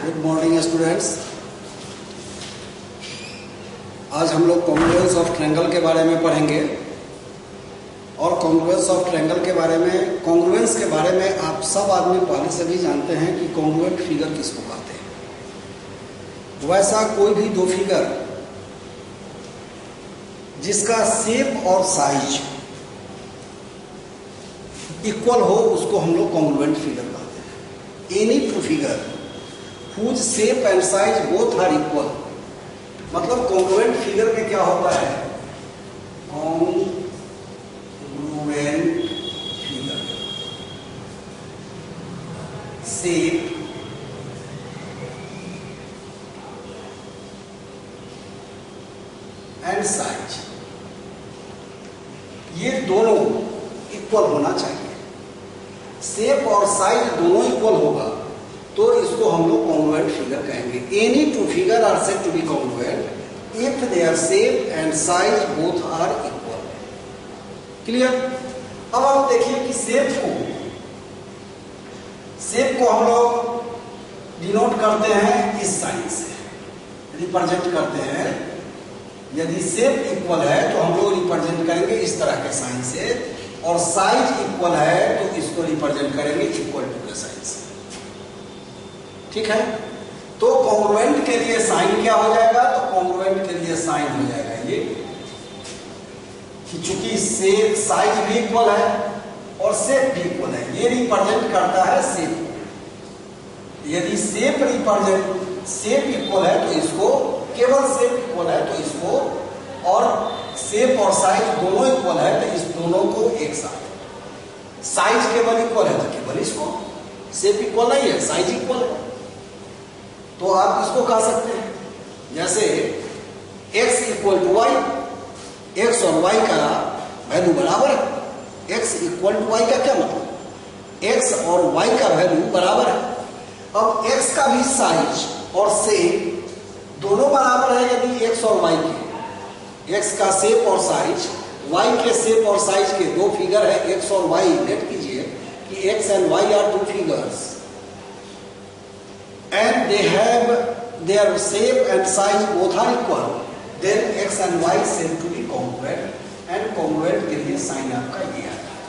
Good morning students. आज हम लोग कॉन्ग्रुएंस ऑफ ट्रायंगल के बारे में पढ़ेंगे और कॉन्ग्रुएंस ऑफ ट्रायंगल के बारे में, कॉन्ग्रुएंस के बारे में आप सब आदमी पहले से भी जानते हैं कि कॉन्ग्रुएंट फिगर किसको कहते हैं। वैसा कोई भी दो फिगर जिसका शेप और साइज इक्वल हो उसको हम लोग कॉन्ग्रुएंट फिगर कहते हैं। Any two figure whose shape and size both are equal, मतलब कॉन्ग्रुएंट फिगर में क्या होता है? Congruent figure shape and size ये दोनों इक्वल होना चाहिए। शेप और साइज दोनों इक्वल होगा तो इसको हम लोग कॉन्ग्रुएंट फिगर कहेंगे। Any two figure are said to be congruent if their shape and size both are equal. Clear? अब आप देखिए कि शेप को हम लोग डिनोट करते हैं इस साइन से, रिप्रेजेंट करते हैं। यदि शेप इक्वल है तो हम लोग रिप्रेजेंट करेंगे इस तरह के साइन से, और साइज इक्वल है तो इसको रिप्रेजेंट करेंगे इक्वल टू के साइन से। ठीक है? तो कॉन्ग्रुएंट के लिए साइन क्या हो जाएगा? तो कॉन्ग्रुएंट के लिए साइन हो जाएगा ये कि चूंकि शेप साइज भी इक्वल है और शेप भी इक्वल है, ये रिप्रेजेंट करता है शेप। यदि शेप इक्वल है तो इसको, केवल शेप इक्वल है तो इसको, और शेप और साइज दोनों इक्वल है तो इस दोनों को एक साथ। साइज केवल इक्वल है तो केवल इसको, शेप इक्वल नहीं है, साइज इक्वल है तो आप इसको कह सकते हैं। जैसे x equal to y, x और y का वैल्यू बराबर है। x इक्वल टू वाई का क्या मतलब? x और y का वैल्यू बराबर है। अब x का भी साइज और शेप दोनों बराबर है यदि x और y के। x का शेप और साइज, y के शेप और साइज के दो फिगर है x और y। नेट कीजिए कि x and y are two figures and they have their shape and size both are equal, then x and y said to be congruent, and congruent के लिए sign आपका ये आता है।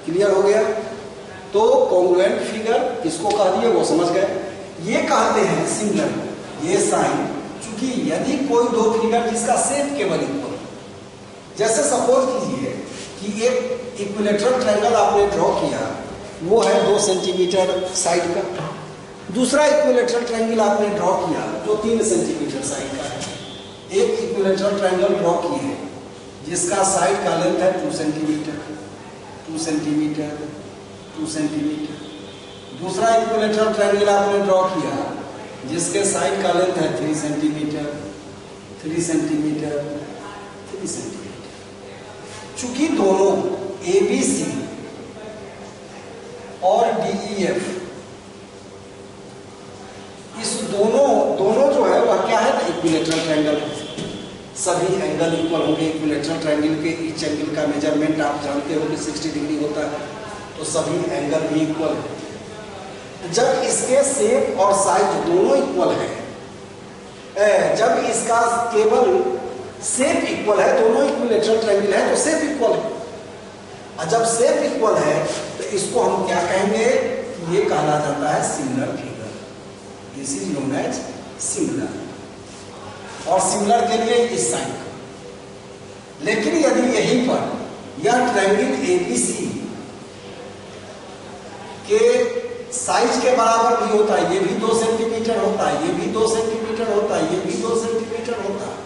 क्लियर हो गया? तो congruent फिगर किसको कह दिए वो समझ गए। ये कहते हैं सिमिलर, ये साइन, चूंकि यदि कोई दो फिगर जिसका शेप केवल इक्वल, जैसे सपोज कीजिए कि एक इक्विलेटरल ट्रायंगल आपने ड्रॉ किया, वो है 2 सेंटीमीटर साइड का। दूसरा इक्विलेटरल ट्रायंगल आपने ड्रॉ किया जो 3 सेंटीमीटर साइड का है। एक इक्विलेटरल ट्रायंगल ड्रॉ किए जिसका साइड का लेंथ है 2 सेंटीमीटर, 2 सेंटीमीटर, 2 सेंटीमीटर। दूसरा इक्विलेटरल ट्रायंगल आपने ड्रॉ किया जिसके साइड का लेंथ है 3 सेंटीमीटर, 3 सेंटीमीटर, 3 सेंटीमीटर। चूंकि दोनों ABC और DEF इस दोनों जो है वह क्या है? Equilateral triangle. सभी एंगल इक्वल होंगे। इक्विलेटरल ट्रायंगल के ईच एंगल का मेजरमेंट आप जानते हो कि 60 डिग्री होता है, तो सभी एंगल भी इक्वल है। जब इसके शेप और साइज दोनों इक्वल है, जब इसका केवल शेप इक्वल है, दोनों इक्विलेटरल ट्रायंगल है तो शेप इक्वल है। और जब शेप इक्वल है तो इसको हम क्या कहेंगे? ये कहा जाता है similar figure. This is known as similar. और सिमिलर के लिए इस साइन। लेकिन यदि यहीं पर यह ट्रायंगल ABC के साइज के बराबर भी होता है, ये भी 2 सेंटीमीटर होता है, ये भी 2 सेंटीमीटर होता है, ये भी 2 सेंटीमीटर होता है,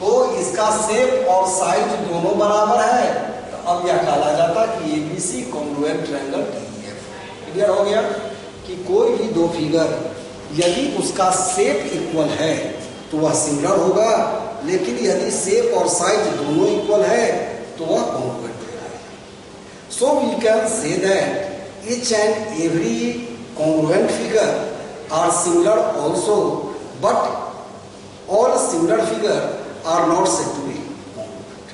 तो इसका शेप और साइज दोनों बराबर है, तो अब यह कहा जाता है कि ABC congruent triangle DEF। Clear हो गया कि कोई भी दो फिगर यदि उसका शेप इक्वल है तो वह सिमिलर होगा, लेकिन यदि शेप और साइज दोनों इक्वल है तो वह कॉन्ग्रुएंट होगा। So we can say that each and every congruent figure are similar also, but all similar figure are not said to be congruent.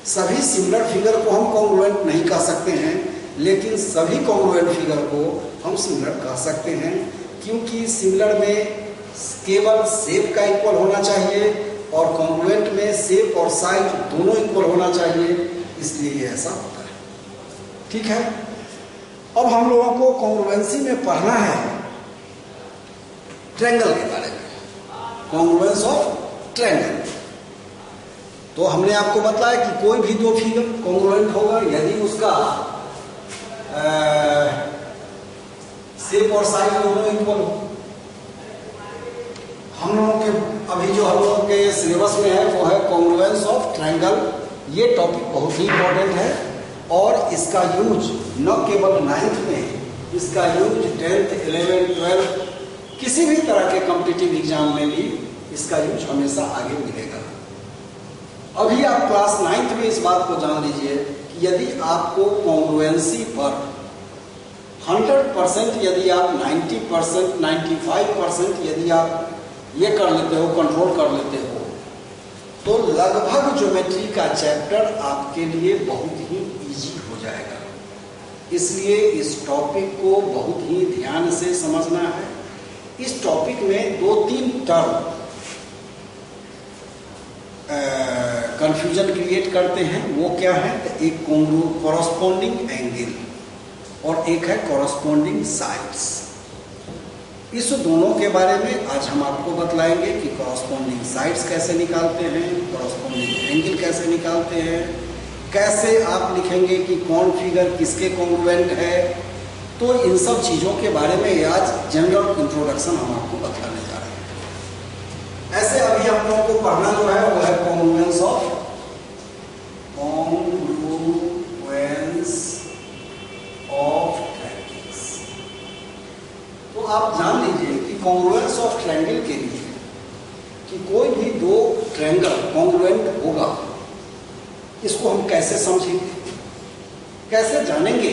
सभी सिमिलर फिगर को हम कॉन्ग्रुएंट नहीं कह सकते हैं, लेकिन सभी कॉन्ग्रुएंट फिगर को हम सिमिलर कह सकते हैं, क्योंकि सिमिलर में केवल शेप का इक्वल होना चाहिए और कॉन्ग्रुएंट में शेप और साइज दोनों इक्वल होना चाहिए, इसलिए ये ऐसा होता है। ठीक है, अब हम लोगों को कॉन्ग्रुएंसी में पढ़ना है ट्रायंगल के बारे में, कॉन्ग्रुएंस ऑफ ट्रायंगल। तो हमने आपको बताया कि कोई भी दो फिगर कॉन्ग्रुएंट होगा यदि उसका शेप और साइज दोनों इक्वल हो। हम लोगों के अभी जो हम लोगों के सिलेबस में है वो है कॉन्ग्रुएंस ऑफ ट्रायंगल। ये टॉपिक बहुत ही इंपॉर्टेंट है और इसका यूज न केवल 9th में, इसका यूज 10th, 11th, 12th किसी भी तरह के कॉम्पिटिटिव एग्जाम में भी इसका यूज हमेशा आगे मिलेगा। अभी आप क्लास 9th में इस बात को जान लीजिए कि यदि आपको कॉन्ग्रुएंसी पर 100% यदि आप 90%, 95% यदि आप ये कर लेते हो, कंट्रोल कर लेते हो, तो लगभग ज्योमेट्री का चैप्टर आपके लिए बहुत ही इजी हो जाएगा। इसलिए इस टॉपिक को बहुत ही ध्यान से समझना है। इस टॉपिक में 2-3 टर्म कंफ्यूजन क्रिएट करते हैं। वो क्या है? तो एक कॉरस्पॉन्डिंग एंगल और एक है कॉरस्पॉन्डिंग साइड्स। इस दोनों के बारे में आज हम आपको बतलाएंगे कि कॉरस्पॉन्डिंग साइड्स कैसे निकालते हैं, कॉरस्पॉन्डिंग एंगल कैसे निकालते हैं, कैसे आप लिखेंगे कि कौन फिगर किसके कॉन्ग्रुएंट है। तो इन सब चीज़ों के बारे में आज जनरल इंट्रोडक्शन हम आपको बतलाने जा रहे हैं। ऐसे अभी हम लोगों को पढ़ना जो है वो है कॉन्ग्रुएंस ऑफ ट्रायंगल्स। तो आप जान लीजिए कि कॉन्ग्रुएंस ऑफ ट्रायंगल के लिए कि कोई भी दो ट्रायंगल कॉन्ग्रुएंट होगा, इसको हम कैसे समझेंगे, कैसे जानेंगे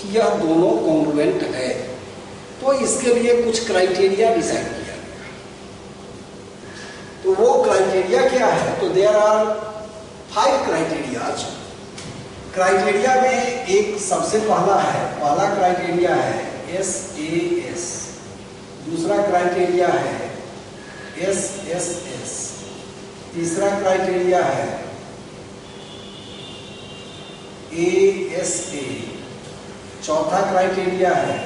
कि यह दोनों कॉन्ग्रुएंट है। तो इसके लिए कुछ क्राइटेरिया डिसाइड किया गया। तो वो क्राइटेरिया क्या है? तो देयर आर 5 क्राइटेरियाज। क्राइटेरिया में एक सबसे पहला क्राइटेरिया है SAS, दूसरा क्राइटेरिया है SSS, तीसरा क्राइटेरिया है ASA, चौथा क्राइटेरिया है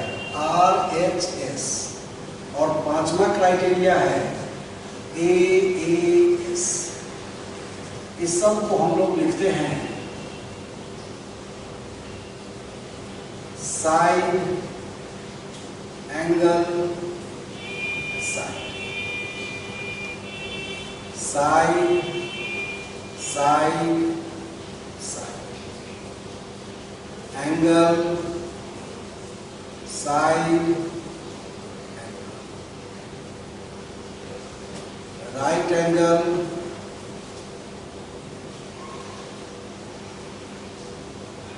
RHS और 5वां क्राइटेरिया है AAS। इस सब को हम लोग लिखते हैं side, angle, side, angle, side, right angle,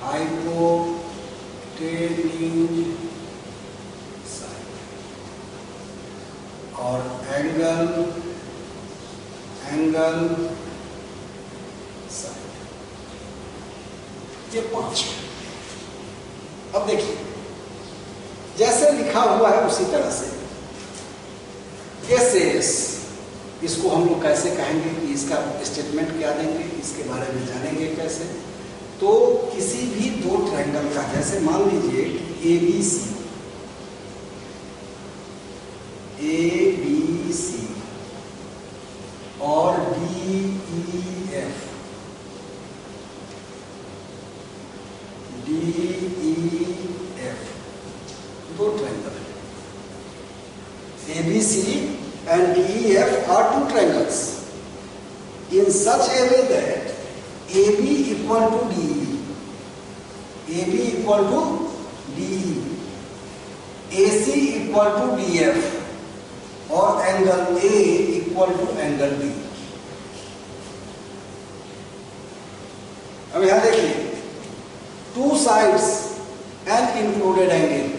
hypotenuse side और एंगल साइड। ये 5 है। अब देखिए, जैसे लिखा हुआ है उसी तरह से SAS, इसको हम लोग कैसे कहेंगे कि इसका स्टेटमेंट क्या देंगे, इसके बारे में जानेंगे कैसे। तो किसी भी दो ट्रायंगल का, जैसे मान लीजिए ABC और DEF, दो ट्रायंगल है। ABC and DEF are 2 triangles in such a way that AB equal to DE, AC equal to DF और angle A equal to angle B। अब यहां देखिए, 2 sides and included angle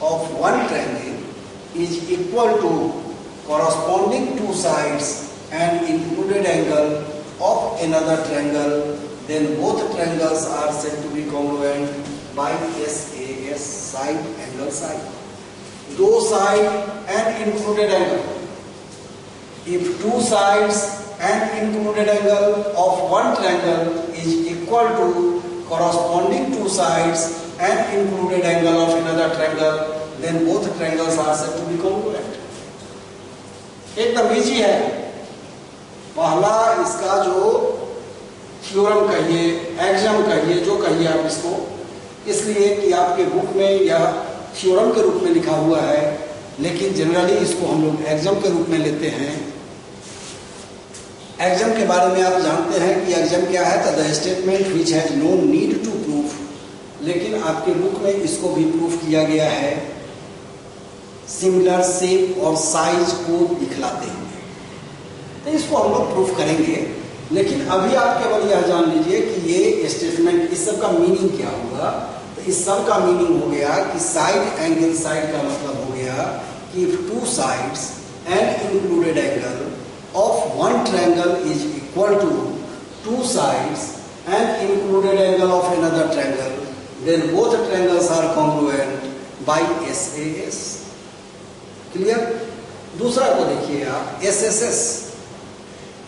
of one triangle is equal to corresponding 2 sides and included angle of another triangle, then both triangles are said to be congruent by SAS, side angle side. दो side and included angle. If two sides and included angle of one triangle is equal to corresponding two sides and included angle of another triangle, then both triangles are said to be congruent. एकदम easy है. पहला इसका जो theorem कहिए, axiom कहिए, जो कहिए आप इसको, इसलिए कि आपके बुक में यह थ्योरम के रूप में लिखा हुआ है, लेकिन जनरली इसको हम लोग एक्सियम के रूप में लेते हैं. एक्सियम के बारे में आप जानते हैं कि एक्सियम क्या है? तो the statement which has no need to proof. लेकिन आपके बुक में इसको भी प्रूफ किया गया है. सिमिलर शेप और साइज को दिखलाते हैं, तो इसको हम लोग प्रूफ करेंगे. लेकिन अभी आप केवल यह जान लीजिए कि ये स्टेटमेंट, इस सब का मीनिंग क्या होगा. तो इस सब का मीनिंग हो गया कि साइड एंगल साइड का मतलब हो गया कि if two sides and included angle of one triangle is equal to two sides and included angle of another triangle, then both triangles are congruent by SAS. Clear? दूसरा को देखिए आप, SSS.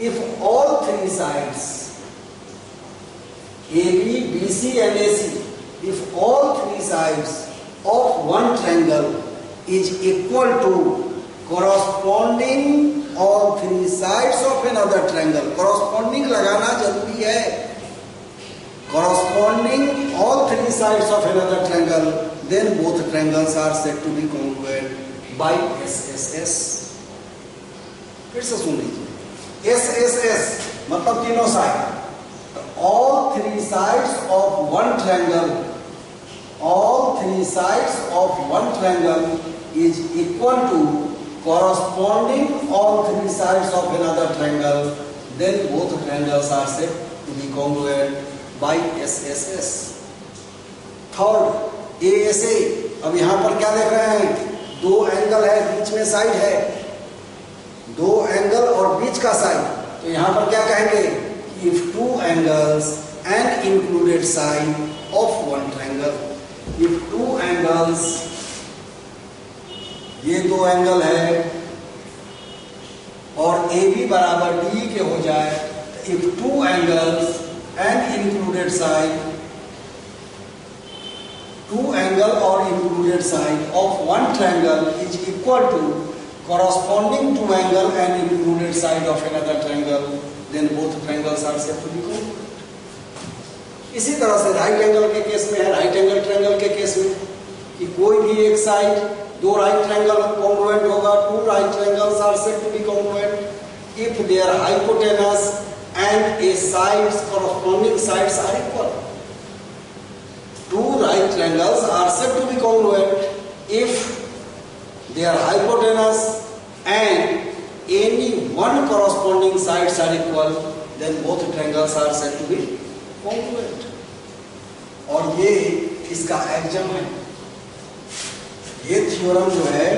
If all three sides AB, BC and AC, if all three sides of one triangle is equal to corresponding all three sides of another triangle. Corresponding लगाना जरूरी है. Corresponding all three sides of another triangle, then both triangles are said to be congruent by SSS. फिर से सुन लीजिए. SSS मतलब तीनों side. All three sides of one triangle, all three sides of one triangle is equal to corresponding all three sides of another triangle, then both triangles are said to be congruent by SSS. Third, ASA. अब यहाँ पर क्या देख रहे हैं? दो angle है, बीच में साइड है. दो एंगल और बीच का साइड. तो यहाँ पर क्या कहेंगे? If two angles and included side of one triangle, if two angles, ये दो एंगल है और AB बराबर D के हो जाए, if two angles and included side, two angle or included side of one triangle is equal to corresponding two angle and included side of another triangle, then both triangles are said to be congruent. इसी तरह से right angle के case में है, right angle triangle के case में कि कोई भी एक साइड, दो राइट ट्रायंगल कॉन्ग्रुएंट होगा. Two right triangles are said to be congruent if their hypotenuse and a sides corresponding sides are equal. Two right triangles are said to be congruent if their hypotenuse and any one corresponding sides are equal, then both triangles are said to be congruent. और ये इसका axiom है. ये theorem जो है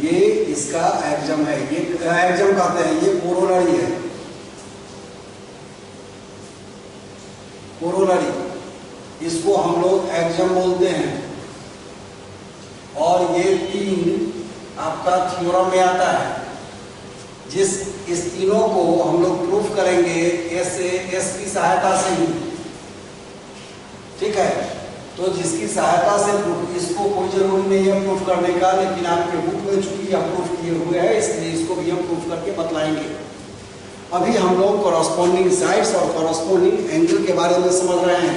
ये इसका axiom है. ये एक्सियम कहते हैं, ये कोरोलरी है. कोरोलरी, इसको हम लोग एक्सियम बोलते हैं. और ये तीन आपका थ्योरम में आता है. इस तीनों को हम लोग प्रूफ करेंगे SAS की सहायता से ही. ठीक है? तो जिसकी सहायता से प्रूफ, इसको कोई जरूरी नहीं है प्रूफ करने का, लेकिन आपके बुक में चूंकि यह प्रूफ किए हुए हैं इसलिए इसको भी हम प्रूफ करके बतलाएंगे. अभी हम लोग कॉरस्पॉन्डिंग साइड्स और कॉरस्पॉन्डिंग एंगल के बारे में समझ रहे हैं.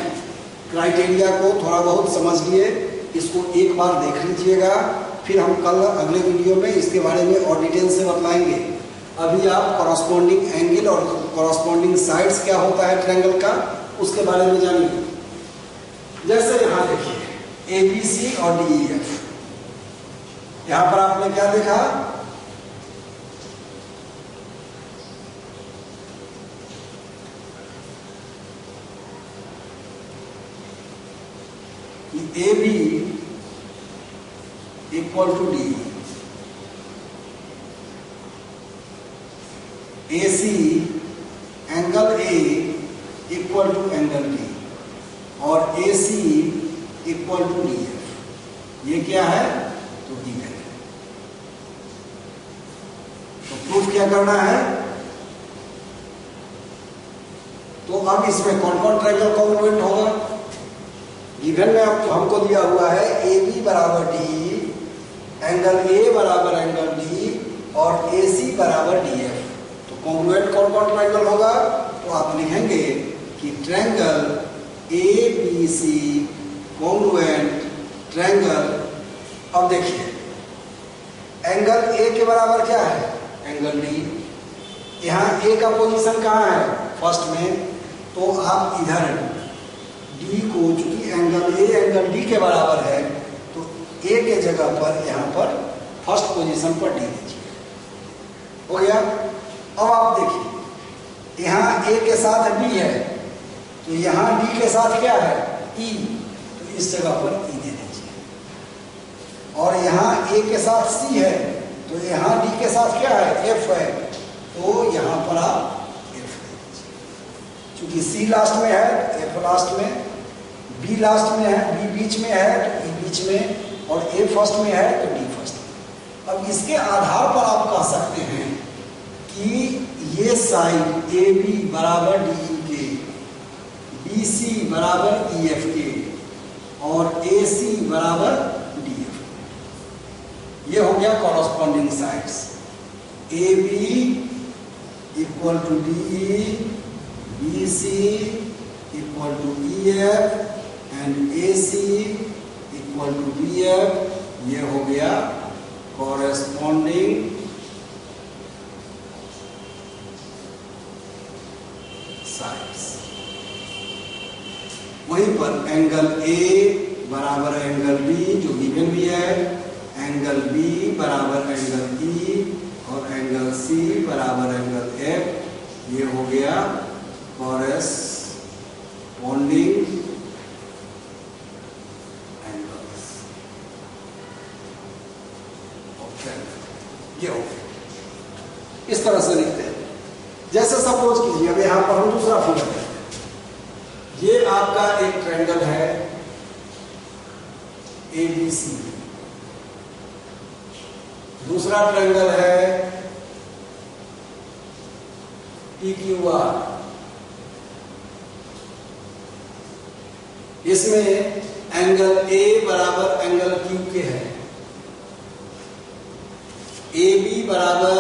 क्राइटेरिया को थोड़ा बहुत समझ लिए, इसको एक बार देख लीजिएगा, फिर हम कल अगले वीडियो में इसके बारे में और डिटेल से बतलाएंगे. अभी आप कॉरस्पॉन्डिंग एंगल और कॉरस्पॉन्डिंग साइड्स क्या होता है ट्रायंगल का, उसके बारे में जानिए. जैसे यहां देखिए ABC और DEF. यहां पर आपने क्या देखा? AB equal to D, AC angle A equal to angle D, और AC equal to D F. ये क्या है? तो गिवन है। तो प्रूफ क्या करना है? तो अब इसमें कौन कौन ट्रायंगल कॉन्ग्रुएंट होगा? गिवन में अब हमको दिया हुआ है ए बी बराबर डी, एंगल ए बराबर एंगल डी और ए सी बराबर डी एफ। तो कॉन्ग्रुएंट कौन कौन ट्रायंगल होगा? तो आप लिखेंगे कि triangle A B C congruent triangle. अब देखिए एंगल ए के बराबर क्या है? Angle D. यहाँ ए का पोजीशन कहाँ है? फर्स्ट में। तो आप इधर डी को, चूंकि एंगल ए एंगल डी के बराबर है, तो ए के जगह पर यहाँ पर फर्स्ट पोजीशन पर डी दीजिए। हो गया? अब आप देखिए यहाँ ए के साथ बी है, तो यहाँ डी के साथ क्या है? ई। तो इस जगह पर ई दे दीजिए। और यहाँ ए के साथ सी है, तो यहाँ डी के साथ क्या है? एफ है, तो यहाँ पर आप चूंकि सी लास्ट में है, एफ लास्ट में, बी लास्ट में है, बी बीच में है तो ई बीच में, और ए फर्स्ट में है तो डी फर्स्ट में। अब इसके आधार पर आप कह सकते हैं कि ये साइड ए बी बराबर डी ई के, बी सी बराबर ई एफ के और ए सी बराबर डी एफ। ये हो गया corresponding sides. A B equal to D E, BC equal to EF and AC equal to BF। ये हो गया corresponding sides। वहीं पर एंगल A बराबर एंगल B जो गिवन भी है, एंगल B बराबर एंगल E और एंगल C बराबर एंगल F। ये हो गया corresponding angles। ये हो इस तरह से लिखते हैं। जैसे सपोज कीजिए अब यहां पर हम दूसरा फिगर करते हैं। ये आपका एक ट्रायंगल है ABC, दूसरा ट्रायंगल है PQR। इसमें एंगल A बराबर एंगल Q के है, AB बराबर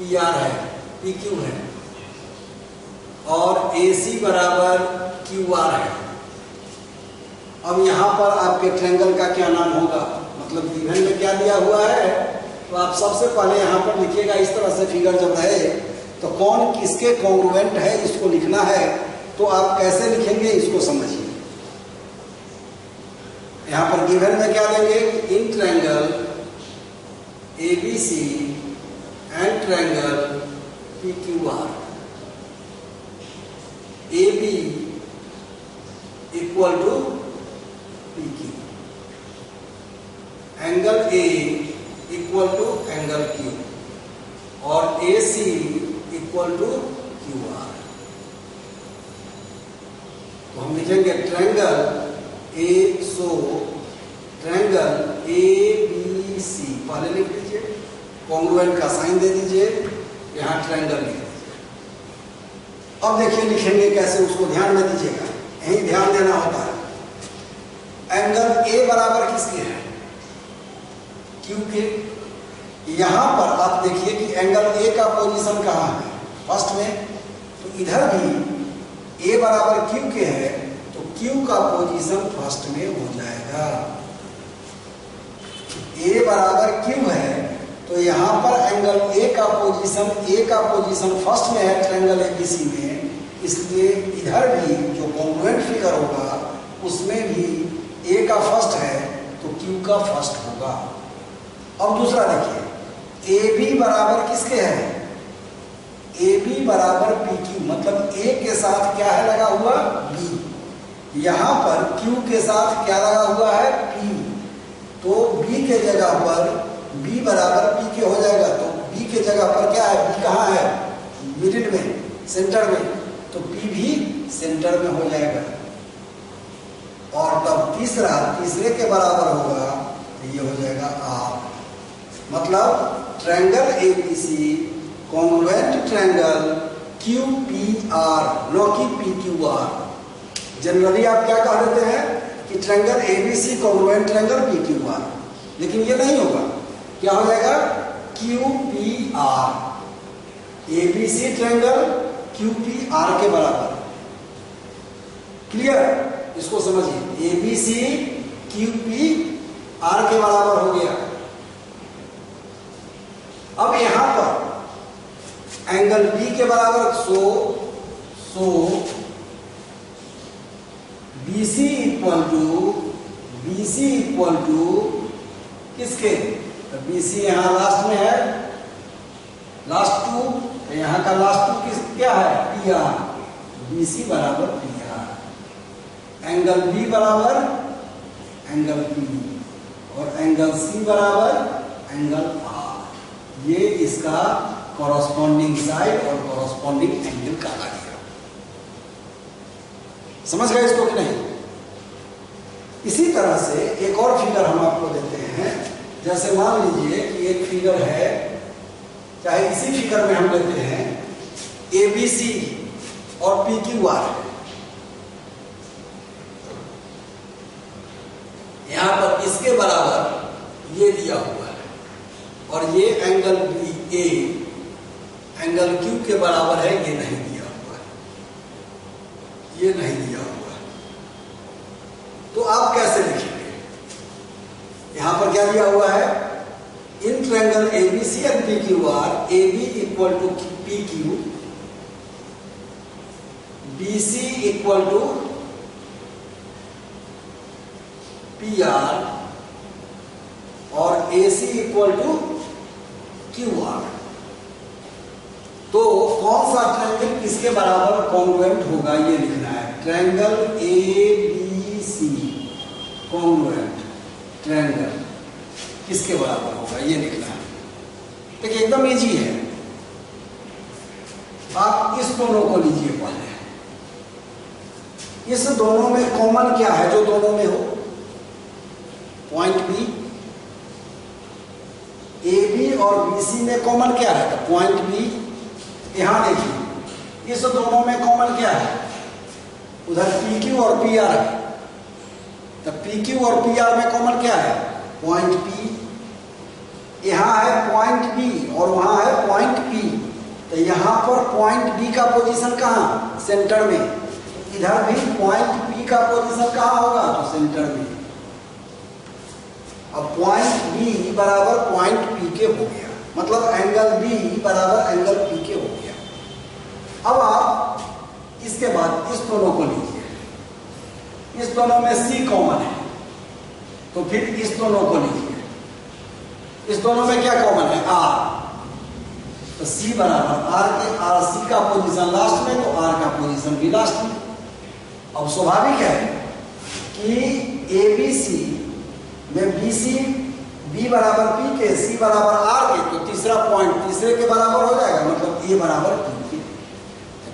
PR है, PQ है, और AC बराबर QR है। अब यहां पर आपके ट्रायंगल का क्या नाम होगा? मतलब गिवन में क्या दिया हुआ है, तो आप सबसे पहले यहां पर लिखिएगा। इस तरह से फिगर जब रहे तो कौन किसके कॉन्ग्रुएंट है इसको लिखना है। तो आप कैसे लिखेंगे इसको समझिए। यहां पर गिवन में क्या देंगे? In triangle ABC and triangle PQR, AB equal to PQ, angle A equal to angle Q और AC इक्वल टू QR। तो हम लिखेंगे ट्रायंगल ट्रायंगल ABC, पहले लिख लीजिए, कॉन्ग्रुएंट का साइन दे दीजिए, यहां ट्रायंगल लिख दीजिए। अब देखिए लिखेंगे कैसे, उसको ध्यान में दीजिएगा, यही ध्यान देना होता है। एंगल A बराबर किसके है? Q के। यहां पर आप देखिए कि एंगल A का पोजीशन कहां है? फर्स्ट में। तो इधर भी A बराबर Q के है, तो Q का पोजीशन फर्स्ट में हो जाएगा। A बराबर Q है, तो यहां पर एंगल A का पोजीशन फर्स्ट में है ट्रायंगल ABC में, इसलिए इधर भी जो कॉन्ग्रुएंट फिगर होगा उसमें भी A का फर्स्ट है तो Q का फर्स्ट होगा। अब दूसरा देखिए, AB बराबर किसके है? AB बराबर PQ, मतलब A के साथ क्या है लगा हुआ? B। यहाँ पर Q के साथ क्या लगा हुआ है? P। तो B के जगह पर B बराबर P के हो जाएगा। तो B के जगह पर क्या है? B कहाँ है? मिडिल में, सेंटर में, तो P भी सेंटर में हो जाएगा। और तब तीसरे के बराबर होगा तो ये हो जाएगा आर। मतलब triangle ABC congruent triangle Q P R, नो कि पी क्यू आर। जनरली आप क्या कह देते हैं कि triangle ABC congruent triangle P Q R, लेकिन ये नहीं होगा। क्या हो जाएगा? Q P R. ABC triangle Q P R के बराबर। क्लियर? इसको समझिए, एबीसी क्यू पी आर के बराबर हो गया। अब यहां पर एंगल बी के बराबर, सो बीसी इक्वल टू किसके? तो बीसी यहां लास्ट में है, लास्ट टू, तो यहां का लास्ट टू किस क्या है? P R. बीसी बराबर पी आर। एंगल बी बराबर एंगल पी और एंगल सी बराबर एंगल आर। ये इसका कॉरस्पॉन्डिंग साइड और कॉरस्पॉन्डिंग एंगल कहा गया। समझ गए इसको कि नहीं? इसी तरह से एक और फिगर हम आपको देते हैं। जैसे मान लीजिए कि एक फिगर है, चाहे इसी फिगर में हम लेते हैं एबीसी और पी क्यू आर है। यहां पर इसके बराबर ये दिया हुआ है और ये angle B A angle Q के बराबर है, ये नहीं दिया हुआ है, ये नहीं दिया हुआ है। तो आप कैसे लिखेंगे? यहां पर क्या दिया हुआ है? In triangle ABC and P Q R, A B equal to P Q, B C equal to P R और A C equal to Q R. तो कौन सा ट्रायंगल किसके बराबर कॉन्ग्रुएंट होगा ये लिखना है। Triangle A B C congruent triangle किसके बराबर होगा ये लिखना है। देखिए एकदम इजी है। आप इस दोनों को लीजिए पहले। इस दोनों में कॉमन क्या है जो दोनों में हो? Point B. ए बी और बी सी में कॉमन क्या है? तो पॉइंट बी। यहां देखिए इस दोनों में कॉमन क्या है? उधर पी क्यू और पी आर है, तो पी क्यू और पी आर में कॉमन क्या है? Point P. यहां है पॉइंट बी और वहां है पॉइंट पी, तो यहां पर पॉइंट बी का पोजीशन कहां? सेंटर में। इधर भी पॉइंट पी का पोजीशन कहां होगा? तो सेंटर में। अब पॉइंट बी बराबर पॉइंट पी के हो गया, मतलब एंगल बी बराबर एंगल पी के हो गया। अब आप इसके बाद इस दोनों को लीजिए। इस दोनों में सी कॉमन है, तो फिर इस दोनों को लीजिए। इस दोनों में क्या कॉमन है? आर। तो सी बराबर आर के, आर सी का पोजीशन लास्ट में, तो आर का पोजीशन भी लास्ट में। अब स्वाभाविक है कि ए बी सी में बी सी बी बराबर पी के, सी बराबर आर के, तो तीसरा पॉइंट तीसरे के बराबर हो जाएगा, मतलब ए बराबर क्यू के,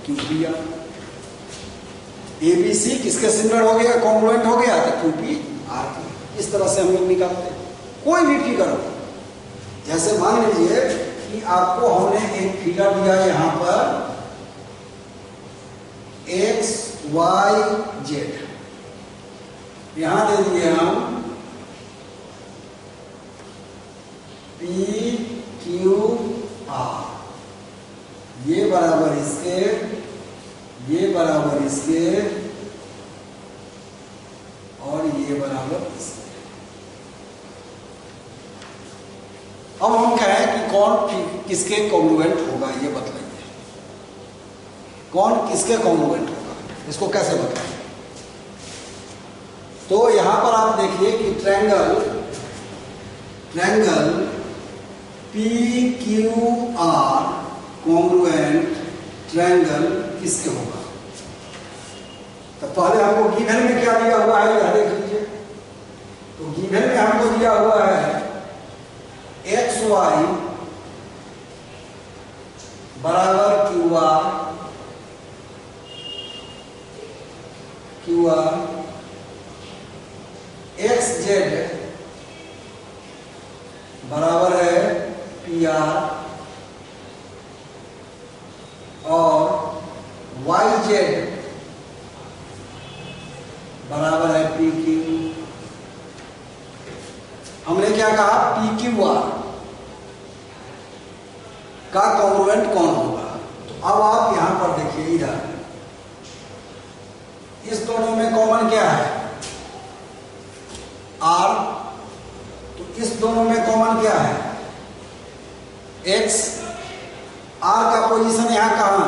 Q P R. A B C किसके सिमिलर हो गया? कॉन्ग्रुएंट हो गया, तो क्यू पी आर के। इस तरह से हम लोग निकालते हैं कोई भी फिगर हो। जैसे मान लीजिए कि आपको हमने एक फिगर दिया यहां पर एक्स वाई जेड, यहां दे दिए हम पी क्यू आर, ये बराबर इसके, ये बराबर इसके और ये बराबर इसके। अब हम कहें कि कौन किसके कॉन्ग्रुएंट होगा ये बतलाइए। कौन किसके कॉन्ग्रुएंट होगा, इसको कैसे बताएं? तो यहां पर आप देखिए कि triangle P Q R congruent triangle किसके होगा? तो पहले हमको गिवन में क्या दिया हुआ है यह देख लीजिए। तो गिवन में हमको दिया हुआ है एक्स वाई बराबर क्यू आर एक्स जेड बराबर है पी आर और वाई जेड बराबर है पी क्यू। हमने क्या कहा, पी क्यू आर का कॉन्ग्रुएंट कौन होगा। तो अब आप यहां पर देखिए, इधर इस दोनों में कॉमन क्या है, आर। तो इस दोनों में कॉमन क्या है, एक्स। आर का पोजीशन यहां कहां,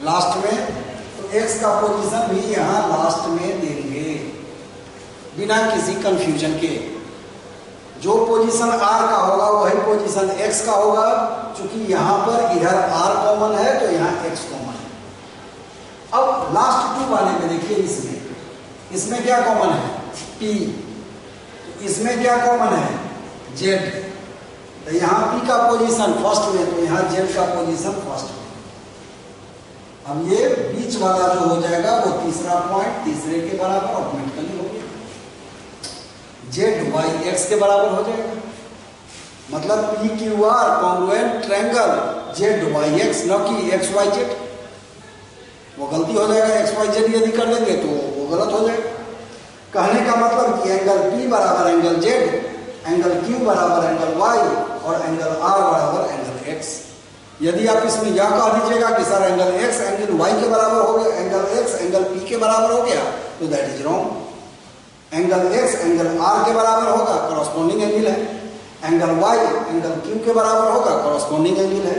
लास्ट में, तो एक्स का पोजीशन भी यहां लास्ट में देंगे बिना किसी कंफ्यूजन के। जो पोजीशन आर का होगा वही पोजीशन एक्स का होगा। चूंकि यहां पर इधर आर कॉमन है तो यहां एक्स कॉमन है। अब लास्ट टू वाले में देखिए, इसमें क्या कॉमन है, पी। तो इसमें क्या कॉमन है, जेड। तो यहां पी का पोजीशन फर्स्ट में, तो यहां जेड का पोजीशन फर्स्ट में। अब ये बीच वाला जो हो जाएगा वो तीसरा पॉइंट तीसरे के बराबर ऑटोमेटिकली हो गया, जेड वाई एक्स के बराबर हो जाएगा। मतलब P Q R congruent triangle Z Y X, न कि एक्स वाई जेड। वो गलती हो जाएगा, एक्स वाई जेड यदि कर देंगे तो वो गलत हो जाएगा। कहने का मतलब कि एंगल पी बराबर एंगल जेड, एंगल क्यू बराबर एंगल वाई और एंगल आर बराबर एंगल एक्स। यदि आप इसमें यह कह दीजिएगा कि sir angle X angle Y के बराबर हो गया, एंगल एक्स एंगल पी के बराबर हो गया, तो that is wrong. Angle X angle R के बराबर होगा, कॉरस्पॉन्डिंग एंगल है। एंगल वाई एंगल क्यू के बराबर होगा, कॉरस्पॉन्डिंग एंगल है।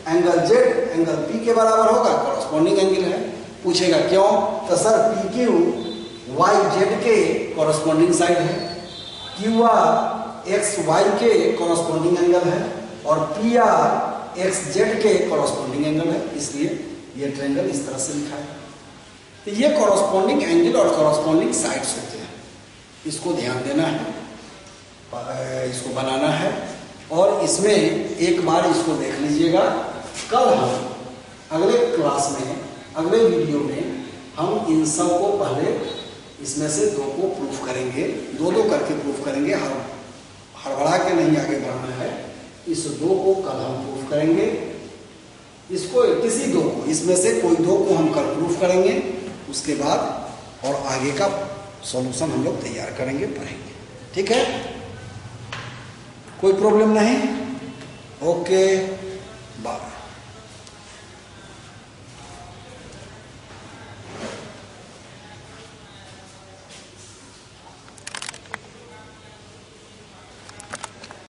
एंगल जेड एंगल पी के बराबर होगा, कॉरस्पॉन्डिंग एंगल है। पूछेगा क्यों, तो sir P Q Y Z के कॉरस्पॉन्डिंग साइड है, क्यू आर एक्स वाई के कॉरस्पॉन्डिंग एंगल है और पी आर एक्स जेड के कॉरस्पॉन्डिंग एंगल है। इसलिए ये ट्रायंगल इस तरह से लिखा है। तो ये कॉरस्पॉन्डिंग एंगल और कॉरस्पॉन्डिंग साइड्स होते हैं, इसको ध्यान देना है, इसको बनाना है। और इसमें एक बार इसको देख लीजिएगा। कल हम अगले क्लास में, अगले वीडियो में हम इन सब को पहले इसमें से दो को प्रूफ करेंगे, दो दो करके प्रूफ करेंगे। हड़बड़ा के नहीं आगे बढ़ना है। इस दो को कल हम प्रूफ करेंगे, इसको किसी दो को, इसमें से कोई दो को हम कल प्रूफ करेंगे। उसके बाद और आगे का सॉल्यूशन हम लोग तैयार करेंगे, पढ़ेंगे। ठीक है, कोई प्रॉब्लम नहीं। Okay, bye.